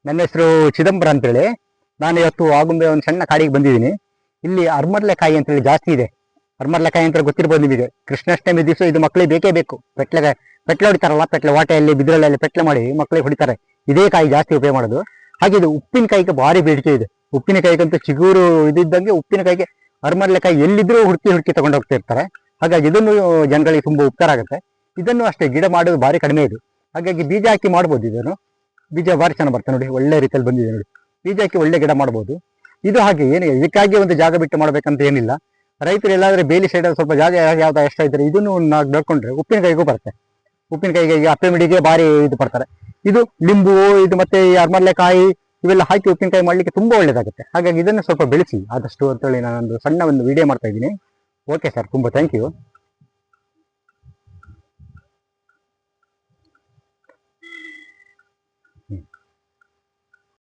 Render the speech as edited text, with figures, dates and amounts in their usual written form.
ನನ್ನ ಹೆಸರು ಚಿದಂಬರ ಅಂತೇಳಿ. ನಾನು ಇವತ್ತು ಆಗುಂಬೆ ಒಂದು ಸಣ್ಣ ಕಾಡಿಗೆ ಬಂದಿದ್ದೀನಿ. ಇಲ್ಲಿ ಅರ್ಮರ್ಲೆಕಾಯಿ ಅಂತೇಳಿ ಜಾಸ್ತಿ ಇದೆ. ಅರ್ಮರ್ಲೆಕಾಯಿ ಅಂತ ಗೊತ್ತಿರ್ಬೋದು ನಿಮಗೆ. ಕೃಷ್ಣಾಷ್ಟಮಿ ದಿವಸ ಇದು ಮಕ್ಕಳಿಗೆ ಬೇಕೇ ಬೇಕು. ಪೆಟ್ಲೆ ಹೊಡಿತಾರಲ್ಲ, ಪೆಟ್ಲೆ ವಾಟೆಯಲ್ಲಿ ಬಿದ್ರಳೆಲ್ಲ ಪೆಟ್ಲೆ ಮಾಡಿ ಮಕ್ಕಳಿಗೆ ಹೊಡಿತಾರೆ. ಇದೇ ಕಾಯಿ ಜಾಸ್ತಿ ಉಪಯೋಗ ಮಾಡೋದು. ಹಾಗೆ ಇದು ಉಪ್ಪಿನಕಾಯಿಗೆ ಭಾರಿ ಬೇಡಿಕೆ ಇದೆ. ಉಪ್ಪಿನಕಾಯಿಗಂತೂ ಚಿಗುರು ಇದ್ದಂಗೆ ಉಪ್ಪಿನಕಾಯಿಗೆ ಅರ್ಮರ್ಲೆಕಾಯಿ ಎಲ್ಲಿದ್ರೂ ಹುಡುಕಿ ತಗೊಂಡು ಹೋಗ್ತಾ ಇರ್ತಾರೆ. ಹಾಗಾಗಿ ಇದನ್ನು ಜನಗಳಿಗೆ ತುಂಬಾ ಉಪಕಾರ ಆಗುತ್ತೆ. ಇದನ್ನು ಅಷ್ಟೇ ಗಿಡ ಮಾಡೋದು ಭಾರಿ ಕಡಿಮೆ ಇದು. ಹಾಗಾಗಿ ಬೀಜ ಹಾಕಿ ಮಾಡ್ಬೋದು. ಇದನ್ನು ಬೀಜ ಭಾರಿ ಚೆನ್ನಾಗಿ ಬರ್ತದೆ ನೋಡಿ, ಒಳ್ಳೆ ರೀತಿಯಲ್ಲಿ ಬಂದಿದೆ ನೋಡಿ. ಬೀಜ ಹಾಕಿ ಒಳ್ಳೆ ಗಿಡ ಮಾಡ್ಬೋದು. ಇದು ಹಾಗೆ ಏನು ಇದಕ್ಕಾಗಿ ಒಂದು ಜಾಗ ಬಿಟ್ಟು ಮಾಡ್ಬೇಕಂತ ಏನಿಲ್ಲ. ರೈತರು ಎಲ್ಲಾದ್ರೆ ಬೇಲಿ ಸೈಡ್ ಸ್ವಲ್ಪ ಜಾಗ ಯಾವ್ದು ಎಷ್ಟ ಇದ್ರೆ ಇದನ್ನು ನಡ್ಕೊಂಡ್ರೆ ಉಪ್ಪಿನಕಾಯಿಗೂ ಬರುತ್ತೆ. ಉಪ್ಪಿನಕಾಯಿಗೆ ಈಗ ಅಪ್ಪೆ ಭಾರಿ ಇದು ಬರ್ತಾರೆ. ಇದು ಲಿಂಬು ಇದು ಮತ್ತೆ ಈ ಅರ್ಮರ್ಲೆಕಾಯಿ ಇವೆಲ್ಲ ಹಾಕಿ ಉಪ್ಪಿನಕಾಯಿ ಮಾಡ್ಲಿಕ್ಕೆ ತುಂಬಾ ಒಳ್ಳೇದಾಗುತ್ತೆ. ಹಾಗಾಗಿ ಇದನ್ನು ಸ್ವಲ್ಪ ಬೆಳೆಸಿ ಆದಷ್ಟು ಅಂತೇಳಿ ನಾನೊಂದು ಸಣ್ಣ ಒಂದು ವಿಡಿಯೋ ಮಾಡ್ತಾ ಇದ್ದೀನಿ. ಓಕೆ ಸರ್, ತುಂಬಾ ಥ್ಯಾಂಕ್ ಯು.